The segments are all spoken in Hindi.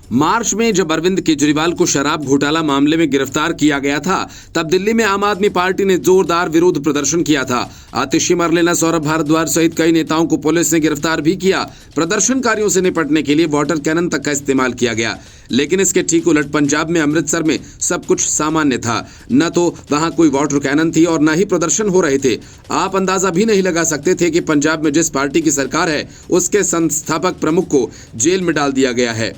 मार्च में जब अरविंद केजरीवाल को शराब घोटाला मामले में गिरफ्तार किया गया था, तब दिल्ली में आम आदमी पार्टी ने जोरदार विरोध प्रदर्शन किया था। आतिशी मरलेना, सौरभ भारद्वाज सहित कई नेताओं को पुलिस ने गिरफ्तार भी किया। प्रदर्शनकारियों से निपटने के लिए वाटर कैनन तक का इस्तेमाल किया गया। लेकिन इसके ठीक उलट पंजाब में अमृतसर में सब कुछ सामान्य था। न तो वहां कोई वाटर कैनन थी और न ही प्रदर्शन हो रहे थे। आप अंदाजा भी नहीं लगा सकते थे कि पंजाब में जिस पार्टी की सरकार है, उसके संस्थापक प्रमुख को जेल में डाल दिया गया है।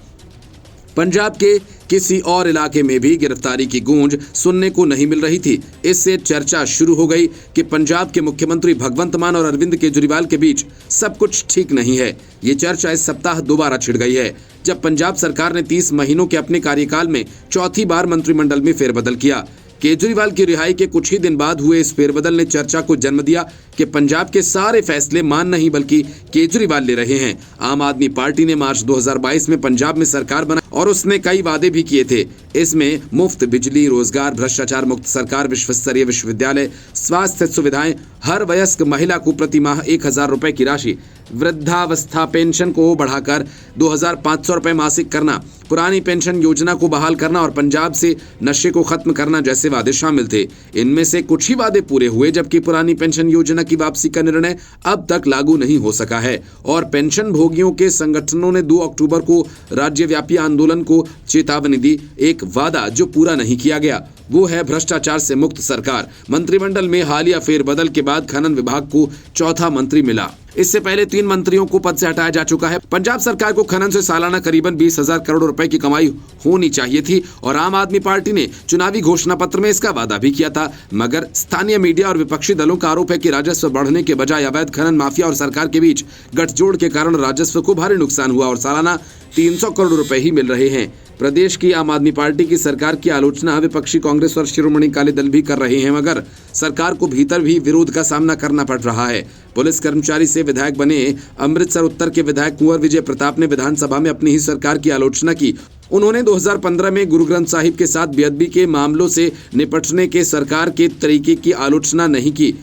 पंजाब के किसी और इलाके में भी गिरफ्तारी की गूंज सुनने को नहीं मिल रही थी। इससे चर्चा शुरू हो गई कि पंजाब के मुख्यमंत्री भगवंत मान और अरविंद केजरीवाल के बीच सब कुछ ठीक नहीं है। ये चर्चा इस सप्ताह दोबारा छिड़ गई है, जब पंजाब सरकार ने 30 महीनों के अपने कार्यकाल में चौथी बार मंत्रिमंडल में फेरबदल किया। केजरीवाल की रिहाई के कुछ ही दिन बाद हुए इस फेरबदल ने चर्चा को जन्म दिया कि पंजाब के सारे फैसले मान नहीं बल्कि केजरीवाल ले रहे हैं। आम आदमी पार्टी ने मार्च 2022 में पंजाब में सरकार बनाई और उसने कई वादे भी किए थे। इसमें मुफ्त बिजली, रोजगार, भ्रष्टाचार मुक्त सरकार, विश्व स्तरीय विश्वविद्यालय, स्वास्थ्य सुविधाएं, हर वयस्क महिला को प्रति माह 1000 रुपए की राशि, वृद्धावस्था पेंशन को बढ़ाकर 2500 रुपए मासिक करना, पुरानी पेंशन योजना को बहाल करना और पंजाब से नशे को खत्म करना जैसे वादे शामिल थे। इनमें से कुछ ही वादे पूरे हुए, जबकि पुरानी पेंशन योजना की वापसी का निर्णय अब तक लागू नहीं हो सका है। और पेंशन भोगियों के संगठनों ने 2 अक्टूबर को राज्यव्यापी आंदोलन को चेतावनी दी। एक वादा जो पूरा नहीं किया गया वो है भ्रष्टाचार से मुक्त सरकार। मंत्रिमंडल में हालिया फेरबदल के बाद खनन विभाग को चौथा मंत्री मिला। इससे पहले 3 मंत्रियों को पद से हटाया जा चुका है। पंजाब सरकार को खनन से सालाना करीबन 20,000 करोड़ रुपए की कमाई होनी चाहिए थी और आम आदमी पार्टी ने चुनावी घोषणा पत्र में इसका वादा भी किया था। मगर स्थानीय मीडिया और विपक्षी दलों का आरोप है कि राजस्व बढ़ने के बजाय अवैध खनन माफिया और सरकार के बीच गठजोड़ के कारण राजस्व को भारी नुकसान हुआ और सालाना 300 करोड़ रुपए ही मिल रहे हैं। प्रदेश की आम आदमी पार्टी की सरकार की आलोचना विपक्षी कांग्रेस और शिरोमणि अकाली दल भी कर रहे हैं, मगर सरकार को भीतर भी विरोध का सामना करना पड़ रहा है। पुलिस कर्मचारी से विधायक बने अमृतसर उत्तर के विधायक कुंवर विजय प्रताप ने विधानसभा में अपनी ही सरकार की आलोचना की। उन्होंने 2015 में गुरु ग्रंथ साहिब के साथ बेअदबी के मामलों से निपटने के सरकार के तरीके की आलोचना नहीं की,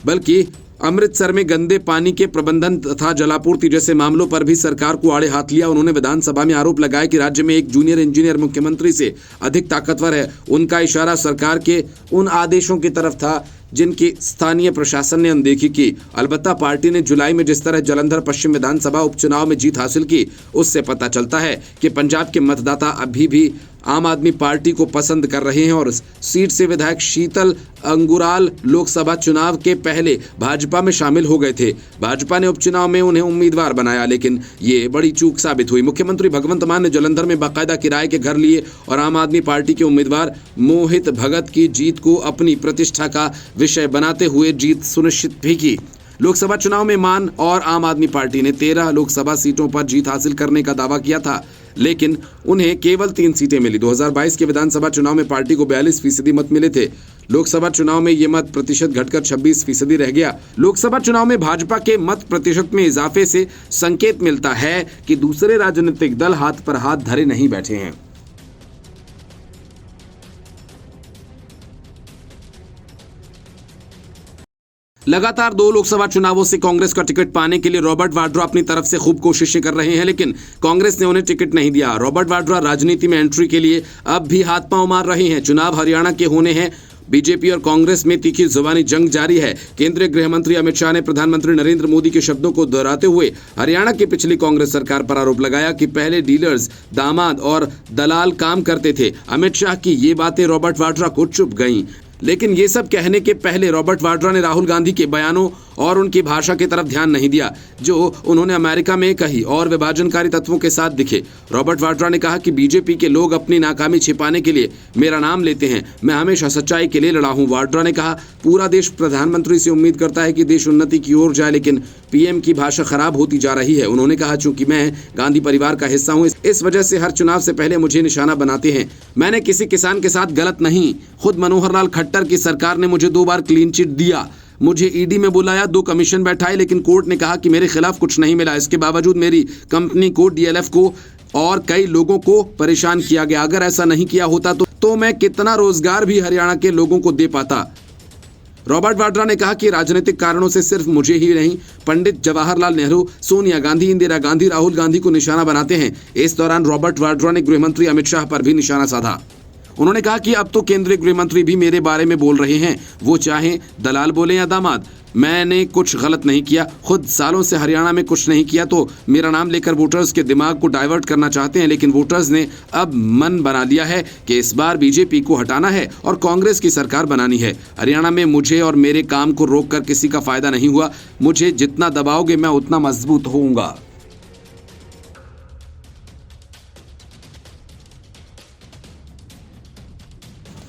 बल्कि अमृतसर में गंदे पानी के प्रबंधन तथा जलापूर्ति जैसे मामलों पर भी सरकार को आड़े हाथ लिया। उन्होंने विधानसभा में आरोप लगाया कि राज्य में एक जूनियर इंजीनियर मुख्यमंत्री से अधिक ताकतवर है। उनका इशारा सरकार के उन आदेशों की तरफ था जिनकी स्थानीय प्रशासन ने अनदेखी की। अलबत्ता पार्टी ने जुलाई में जिस तरह जालंधर पश्चिम विधानसभा उपचुनाव में जीत हासिल की, उससे पता चलता है कि पंजाब के मतदाता अभी भी आम आदमी पार्टी को पसंद कर रहे हैं और सीट से विधायक शीतल अंगुराल लोकसभा चुनाव के पहले भाजपा में शामिल हो गए थे। भाजपा ने उपचुनाव में उन्हें उम्मीदवार बनाया, लेकिन ये बड़ी चूक साबित हुई। मुख्यमंत्री भगवंत मान ने जालंधर में बाकायदा किराए के घर लिए और आम आदमी पार्टी के उम्मीदवार मोहित भगत की जीत को अपनी प्रतिष्ठा का विषय बनाते हुए जीत सुनिश्चित भी की। लोकसभा चुनाव में मान और आम आदमी पार्टी ने 13 लोकसभा सीटों पर जीत हासिल करने का दावा किया था, लेकिन उन्हें केवल 3 सीटें मिली। 2022 के विधानसभा चुनाव में पार्टी को 42% मत मिले थे। लोकसभा चुनाव में ये मत प्रतिशत घटकर 26% रह गया। लोकसभा चुनाव में भाजपा के मत प्रतिशत में इजाफे से संकेत मिलता है कि दूसरे राजनीतिक दल हाथ पर हाथ धरे नहीं बैठे हैं। लगातार 2 लोकसभा चुनावों से कांग्रेस का टिकट पाने के लिए रॉबर्ट वाड्रा अपनी तरफ से खूब कोशिशें कर रहे हैं, लेकिन कांग्रेस ने उन्हें टिकट नहीं दिया। रॉबर्ट वाड्रा राजनीति में एंट्री के लिए अब भी हाथ पांव मार रहे हैं। चुनाव हरियाणा के होने हैं। बीजेपी और कांग्रेस में तीखी जुबानी जंग जारी है। केंद्रीय गृह मंत्री अमित शाह ने प्रधानमंत्री नरेंद्र मोदी के शब्दों को दोहराते हुए हरियाणा की पिछली कांग्रेस सरकार पर आरोप लगाया कि पहले डीलर्स, दामाद और दलाल काम करते थे। अमित शाह की ये बातें रॉबर्ट वाड्रा को चुभ गईं। लेकिन ये सब कहने के पहले रॉबर्ट वाड्रा ने राहुल गांधी के बयानों और उनकी भाषा की तरफ ध्यान नहीं दिया जो उन्होंने अमेरिका में कही और विभाजनकारी तत्वों के साथ दिखे। रॉबर्ट वाड्रा ने कहा कि बीजेपी के लोग अपनी नाकामी छिपाने के लिए मेरा नाम लेते हैं। मैं हमेशा सच्चाई के लिए लड़ा हूं। वाड्रा ने कहा, पूरा देश प्रधानमंत्री से उम्मीद करता है कि देश उन्नति की ओर जाए, लेकिन पीएम की भाषा खराब होती जा रही है। उन्होंने कहा, चूंकि मैं गांधी परिवार का हिस्सा हूं, इस वजह से हर चुनाव से पहले मुझे निशाना बनाते हैं। मैंने किसी किसान के साथ गलत नहीं। खुद मनोहर लाल खट्टर की सरकार ने मुझे 2 बार क्लीन चिट दिया। मुझे ईडी में बुलाया, 2 कमीशन बैठाए, लेकिन कोर्ट ने कहा कि मेरे खिलाफ कुछ नहीं मिला। इसके बावजूद मेरी कंपनी को, डीएलएफ को और कई लोगों को परेशान किया गया। अगर ऐसा नहीं किया होता तो मैं कितना रोजगार भी हरियाणा के लोगों को दे पाता। रॉबर्ट वाड्रा ने कहा कि राजनीतिक कारणों से सिर्फ मुझे ही नहीं, पंडित जवाहरलाल नेहरू, सोनिया गांधी, इंदिरा गांधी, राहुल गांधी को निशाना बनाते हैं। इस दौरान रॉबर्ट वाड्रा ने गृहमंत्री अमित शाह पर भी निशाना साधा। उन्होंने कहा कि अब तो केंद्रीय गृहमंत्री भी मेरे बारे में बोल रहे हैं, वो चाहे दलाल बोले या दामाद, मैंने कुछ गलत नहीं किया। खुद सालों से हरियाणा में कुछ नहीं किया तो मेरा नाम लेकर वोटर्स के दिमाग को डाइवर्ट करना चाहते हैं, लेकिन वोटर्स ने अब मन बना लिया है कि इस बार बीजेपी को हटाना है और कांग्रेस की सरकार बनानी है। हरियाणा में मुझे और मेरे काम को रोककर किसी का फायदा नहीं हुआ। मुझे जितना दबाओगे मैं उतना मजबूत होऊंगा।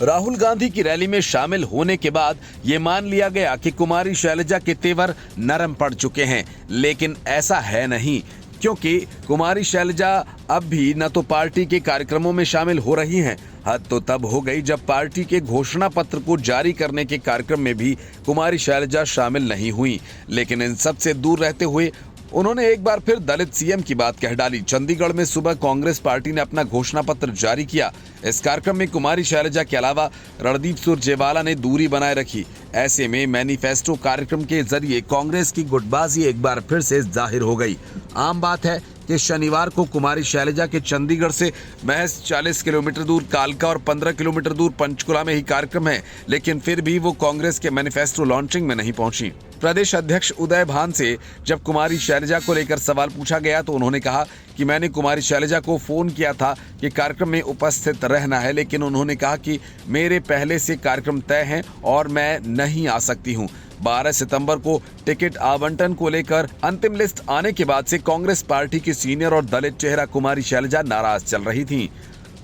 राहुल गांधी की रैली में शामिल होने के बाद ये मान लिया गया कि कुमारी शैलजा के तेवर नरम पड़ चुके हैं, लेकिन ऐसा है नहीं, क्योंकि कुमारी शैलजा अब भी न तो पार्टी के कार्यक्रमों में शामिल हो रही हैं। हद तो तब हो गई जब पार्टी के घोषणा पत्र को जारी करने के कार्यक्रम में भी कुमारी शैलजा शामिल नहीं हुई। लेकिन इन सब से दूर रहते हुए उन्होंने एक बार फिर दलित सीएम की बात कह डाली। चंडीगढ़ में सुबह कांग्रेस पार्टी ने अपना घोषणा पत्र जारी किया। इस कार्यक्रम में कुमारी शैलजा के अलावा रणदीप सुरजेवाला ने दूरी बनाए रखी। ऐसे में मैनिफेस्टो कार्यक्रम के जरिए कांग्रेस की गुटबाजी एक बार फिर से जाहिर हो गई। आम बात है कि शनिवार को कुमारी शैलजा के चंडीगढ़ से महज 40 किलोमीटर दूर कालका और 15 किलोमीटर दूर पंचकुला में ही कार्यक्रम है, लेकिन फिर भी वो कांग्रेस के मैनिफेस्टो लॉन्चिंग में नहीं पहुंची। प्रदेश अध्यक्ष उदय भान से जब कुमारी शैलजा को लेकर सवाल पूछा गया तो उन्होंने कहा कि मैंने कुमारी शैलजा को फोन किया था कि कार्यक्रम में उपस्थित रहना है, लेकिन उन्होंने कहा कि मेरे पहले से कार्यक्रम तय हैं और मैं नहीं आ सकती हूं। 12 सितंबर को टिकट आवंटन को लेकर अंतिम लिस्ट आने के बाद से कांग्रेस पार्टी की सीनियर और दलित चेहरा कुमारी शैलजा नाराज चल रही थीं।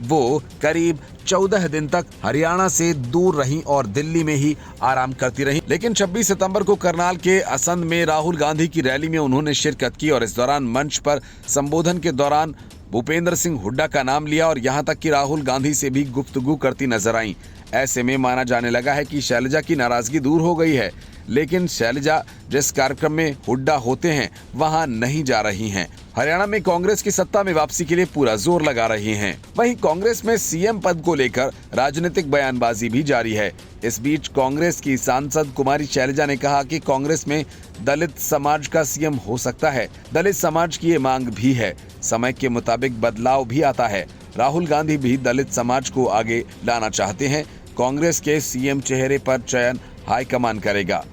वो करीब 14 दिन तक हरियाणा से दूर रहीं और दिल्ली में ही आराम करती रहीं। लेकिन 26 सितंबर को करनाल के असंध में राहुल गांधी की रैली में उन्होंने शिरकत की और इस दौरान मंच पर संबोधन के दौरान भूपेंद्र सिंह हुड्डा का नाम लिया और यहां तक कि राहुल गांधी से भी गुफ्तगू करती नजर आईं। ऐसे में माना जाने लगा है कि शैलजा की नाराजगी दूर हो गई है, लेकिन शैलजा जिस कार्यक्रम में हुड्डा होते हैं वहां नहीं जा रही हैं। हरियाणा में कांग्रेस की सत्ता में वापसी के लिए पूरा जोर लगा रही हैं। वहीं कांग्रेस में सीएम पद को लेकर राजनीतिक बयानबाजी भी जारी है। इस बीच कांग्रेस की सांसद कुमारी शैलजा ने कहा कि कांग्रेस में दलित समाज का सीएम हो सकता है। दलित समाज की ये मांग भी है। समय के मुताबिक बदलाव भी आता है। राहुल गांधी भी दलित समाज को आगे लाना चाहते हैं। कांग्रेस के सीएम चेहरे पर चयन हाईकमान करेगा।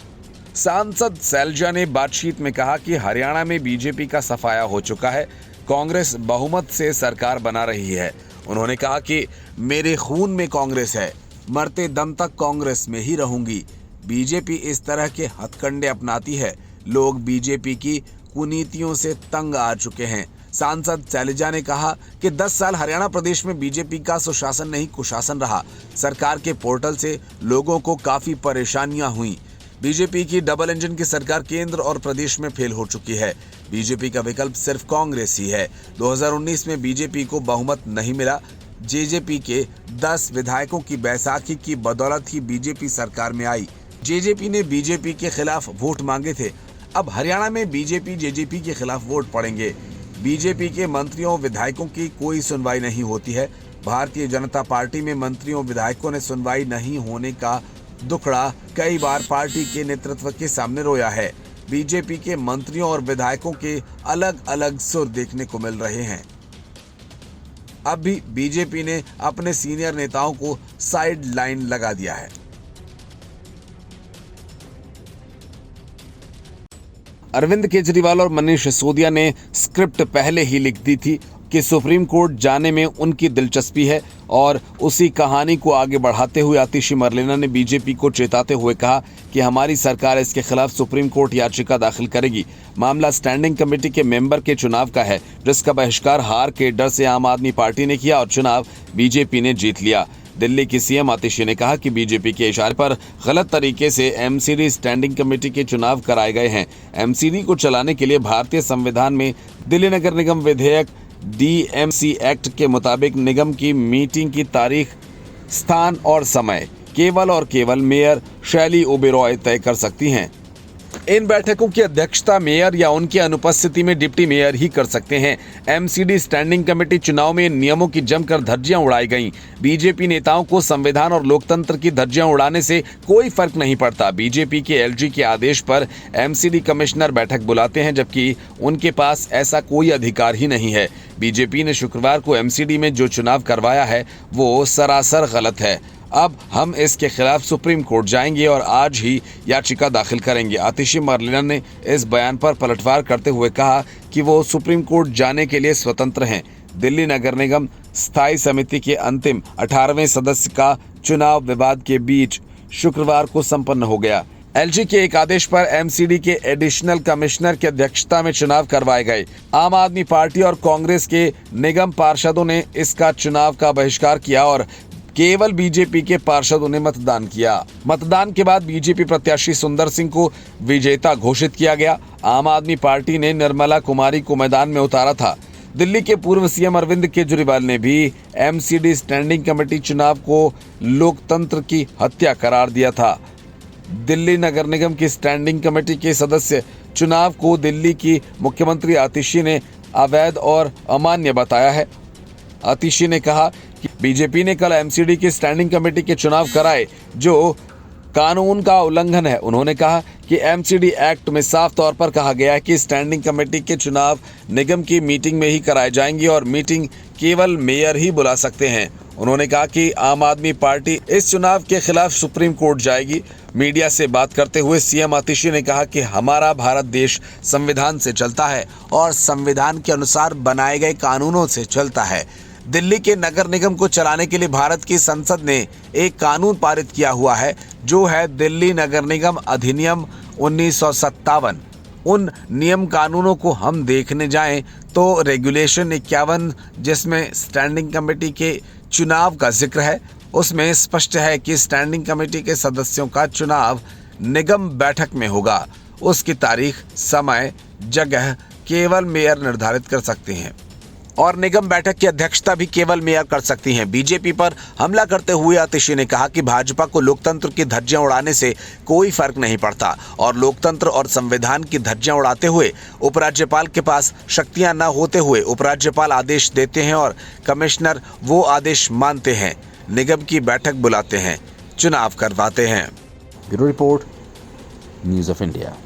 सांसद शैलजा ने बातचीत में कहा कि हरियाणा में बीजेपी का सफाया हो चुका है। कांग्रेस बहुमत से सरकार बना रही है। उन्होंने कहा कि मेरे खून में कांग्रेस है, मरते दम तक कांग्रेस में ही रहूंगी। बीजेपी इस तरह के हथकंडे अपनाती है। लोग बीजेपी की कुनीतियों से तंग आ चुके हैं। सांसद शैलजा ने कहा कि 10 साल हरियाणा प्रदेश में बीजेपी का सुशासन नहीं कुशासन रहा। सरकार के पोर्टल से लोगों को काफी परेशानियां हुई। बीजेपी की डबल इंजन की सरकार केंद्र और प्रदेश में फेल हो चुकी है। बीजेपी का विकल्प सिर्फ कांग्रेस ही है। 2019 में बीजेपी को बहुमत नहीं मिला। जेजेपी के 10 विधायकों की बैसाखी की बदौलत ही बीजेपी सरकार में आई। जेजेपी ने बीजेपी के खिलाफ वोट मांगे थे। अब हरियाणा में बीजेपी जेजेपी के खिलाफ वोट पड़ेंगे। बीजेपी के मंत्रियों विधायकों की कोई सुनवाई नहीं होती है। भारतीय जनता पार्टी में मंत्रियों विधायकों ने सुनवाई नहीं होने का दुखड़ा कई बार पार्टी के नेतृत्व के सामने रोया है। बीजेपी के मंत्रियों और विधायकों के अलग अलग सुर देखने को मिल रहे हैं। अब भी बीजेपी ने अपने सीनियर नेताओं को साइड लाइन लगा दिया है। अरविंद केजरीवाल और मनीष सिसोदिया ने स्क्रिप्ट पहले ही लिख दी थी कि सुप्रीम कोर्ट जाने में उनकी दिलचस्पी है और उसी कहानी को आगे बढ़ाते हुए आतिशी मरलेना ने बीजेपी को चेताते हुए कहा कि हमारी सरकार इसके खिलाफ सुप्रीम कोर्ट याचिका दाखिल करेगी। मामला स्टैंडिंग कमेटी के मेंबर के चुनाव का है, जिसका बहिष्कार हार के डर से आम आदमी पार्टी ने किया और चुनाव बीजेपी ने जीत लिया। दिल्ली की सीएम आतिशी ने कहा कि बीजेपी के इशारे पर गलत तरीके से एमसीडी स्टैंडिंग कमेटी के चुनाव कराए गए हैं। एमसीडी को चलाने के लिए भारतीय संविधान में दिल्ली नगर निगम विधेयक डीएमसी एक्ट के मुताबिक निगम की मीटिंग की तारीख, स्थान और समय केवल और केवल मेयर शैली ओबेरॉय तय कर सकती हैं। इन बैठकों की अध्यक्षता मेयर या उनकी अनुपस्थिति में डिप्टी मेयर ही कर सकते हैं। एमसीडी स्टैंडिंग कमेटी चुनाव में इन नियमों की जमकर धज्जियां उड़ाई गईं। बीजेपी नेताओं को संविधान और लोकतंत्र की धज्जियां उड़ाने से कोई फर्क नहीं पड़ता। बीजेपी के एलजी के आदेश पर एमसीडी कमिश्नर बैठक बुलाते हैं, जबकि उनके पास ऐसा कोई अधिकार ही नहीं है। बीजेपी ने शुक्रवार को एमसीडी में जो चुनाव करवाया है वो सरासर गलत है। अब हम इसके खिलाफ सुप्रीम कोर्ट जाएंगे और आज ही याचिका दाखिल करेंगे। आतिशी मरलेना ने इस बयान पर पलटवार करते हुए कहा कि वो सुप्रीम कोर्ट जाने के लिए स्वतंत्र हैं। दिल्ली नगर निगम स्थायी समिति के अंतिम 18वें सदस्य का चुनाव विवाद के बीच शुक्रवार को संपन्न हो गया। एलजी के एक आदेश पर एमसीडी के एडिशनल कमिश्नर की अध्यक्षता में चुनाव करवाए गए। आम आदमी पार्टी और कांग्रेस के निगम पार्षदों ने इसका चुनाव का बहिष्कार किया और केवल बीजेपी के पार्षदों ने मतदान किया। मतदान के बाद बीजेपी प्रत्याशी सुंदर सिंह को विजेता घोषित किया गया। आम आदमी पार्टी ने निर्मला कुमारी को मैदान में उतारा था। दिल्ली के पूर्व सीएम अरविंद केजरीवाल ने भी एमसीडी स्टैंडिंग कमेटी चुनाव को लोकतंत्र की हत्या करार दिया था। दिल्ली नगर निगम की स्टैंडिंग कमेटी के सदस्य चुनाव को दिल्ली की मुख्यमंत्री आतिशी ने अवैध और अमान्य बताया है। आतिशी ने कहा कि बीजेपी ने कल एमसीडी की स्टैंडिंग कमेटी के चुनाव कराए जो कानून का उल्लंघन है। उन्होंने कहा कि एमसीडी एक्ट में साफ तौर पर कहा गया है कि स्टैंडिंग कमेटी के चुनाव निगम की मीटिंग में ही कराए जाएंगे और मीटिंग केवल मेयर ही बुला सकते हैं। उन्होंने कहा कि आम आदमी पार्टी इस चुनाव के खिलाफ सुप्रीम कोर्ट जाएगी। मीडिया से बात करते हुए सीएम आतिशी ने कहा कि हमारा भारत देश संविधान से चलता है और संविधान के अनुसार बनाए गए कानूनों से चलता है। दिल्ली के नगर निगम को चलाने के लिए भारत की संसद ने एक कानून पारित किया हुआ है जो है दिल्ली नगर निगम अधिनियम 1957। उन नियम कानूनों को हम देखने जाएं तो रेगुलेशन 51 जिसमें स्टैंडिंग कमेटी के चुनाव का जिक्र है, उसमें स्पष्ट है कि स्टैंडिंग कमेटी के सदस्यों का चुनाव निगम बैठक में होगा। उसकी तारीख, समय, जगह केवल मेयर निर्धारित कर सकते हैं और निगम बैठक की अध्यक्षता भी केवल मेयर कर सकती हैं। बीजेपी पर हमला करते हुए आतिशी ने कहा कि भाजपा को लोकतंत्र की धज्जियां उड़ाने से कोई फर्क नहीं पड़ता और लोकतंत्र और संविधान की धज्जियां उड़ाते हुए उपराज्यपाल के पास शक्तियां न होते हुए उपराज्यपाल आदेश देते हैं और कमिश्नर वो आदेश मानते हैं, निगम की बैठक बुलाते हैं, चुनाव करवाते हैं। Bureau report, news of India.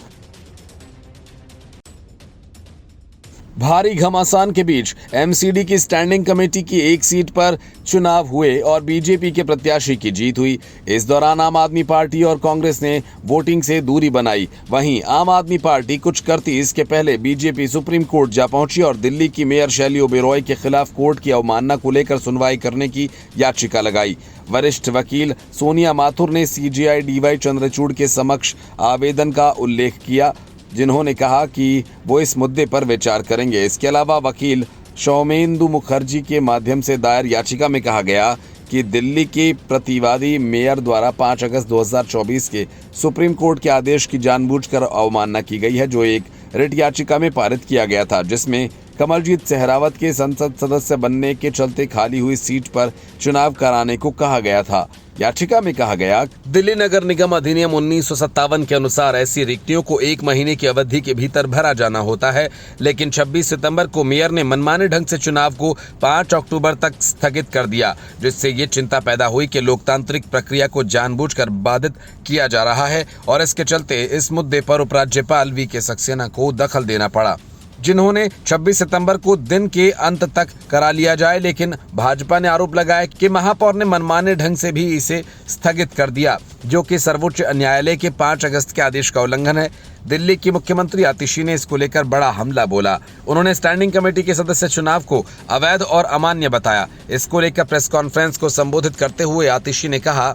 भारी घमासान के बीच एमसीडी की स्टैंडिंग कमेटी की एक सीट पर चुनाव हुए और बीजेपी के प्रत्याशी की जीत हुई। इस दौरान आम आदमी पार्टी और कांग्रेस ने वोटिंग से दूरी बनाई। वहीं आम आदमी पार्टी कुछ करती इसके पहले बीजेपी सुप्रीम कोर्ट जा पहुंची और दिल्ली की मेयर शैली ओबेरॉय के खिलाफ कोर्ट की अवमानना को लेकर सुनवाई करने की याचिका लगाई। वरिष्ठ वकील सोनिया माथुर ने सीजेआई डीवाई चंद्रचूड़ के समक्ष आवेदन का उल्लेख किया, जिन्होंने कहा कि वो इस मुद्दे पर विचार करेंगे। इसके अलावा वकील सौमेंदु मुखर्जी के माध्यम से दायर याचिका में कहा गया कि दिल्ली के प्रतिवादी मेयर द्वारा 5 अगस्त 2024 के सुप्रीम कोर्ट के आदेश की जानबूझकर अवमानना की गई है, जो एक रिट याचिका में पारित किया गया था, जिसमें कमलजीत सहरावत के संसद सदस्य बनने के चलते खाली हुई सीट पर चुनाव कराने को कहा गया था। याचिका में कहा गया, दिल्ली नगर निगम अधिनियम 1957 के अनुसार ऐसी रिक्तियों को 1 महीने की अवधि के भीतर भरा जाना होता है, लेकिन 26 सितंबर को मेयर ने मनमाने ढंग से चुनाव को 5 अक्टूबर तक स्थगित कर दिया, जिससे ये चिंता पैदा हुई कि लोकतांत्रिक प्रक्रिया को जानबूझकर बाधित किया जा रहा है और इसके चलते इस मुद्दे पर उपराज्यपाल वी.के. सक्सेना को दखल देना पड़ा, जिन्होंने 26 सितंबर को दिन के अंत तक करा लिया जाए। लेकिन भाजपा ने आरोप लगाया कि महापौर ने मनमाने ढंग से भी इसे स्थगित कर दिया, जो कि सर्वोच्च न्यायालय के 5 अगस्त के आदेश का उल्लंघन है। दिल्ली की मुख्यमंत्री आतिशी ने इसको लेकर बड़ा हमला बोला। उन्होंने स्टैंडिंग कमेटी के सदस्य चुनाव को अवैध और अमान्य बताया। इसको लेकर प्रेस कॉन्फ्रेंस को संबोधित करते हुए आतिशी ने कहा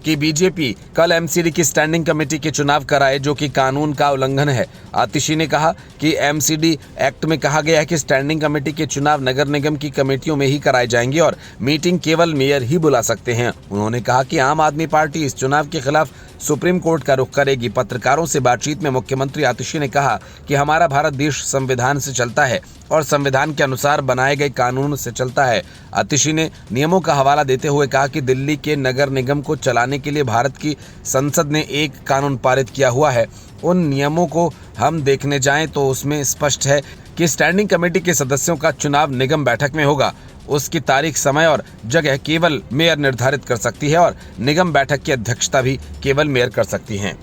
कि बीजेपी कल एमसीडी की स्टैंडिंग कमेटी के चुनाव कराए, जो कि कानून का उल्लंघन है। आतिशी ने कहा कि एमसीडी एक्ट में कहा गया है कि स्टैंडिंग कमेटी के चुनाव नगर निगम की कमेटियों में ही कराए जाएंगे और मीटिंग केवल मेयर ही बुला सकते हैं। उन्होंने कहा कि आम आदमी पार्टी इस चुनाव के खिलाफ सुप्रीम कोर्ट का रुख करेगी। पत्रकारों से बातचीत में मुख्यमंत्री आतिशी ने कहा कि हमारा भारत देश संविधान से चलता है और संविधान के अनुसार बनाए गए कानून से चलता है। आतिशी ने नियमों का हवाला देते हुए कहा कि दिल्ली के नगर निगम को चलाने के लिए भारत की संसद ने एक कानून पारित किया हुआ है। उन नियमों को हम देखने जाएं तो उसमें स्पष्ट है कि स्टैंडिंग कमेटी के सदस्यों का चुनाव निगम बैठक में होगा। उसकी तारीख, समय और जगह केवल मेयर निर्धारित कर सकती है और निगम बैठक की अध्यक्षता भी केवल मेयर कर सकती हैं।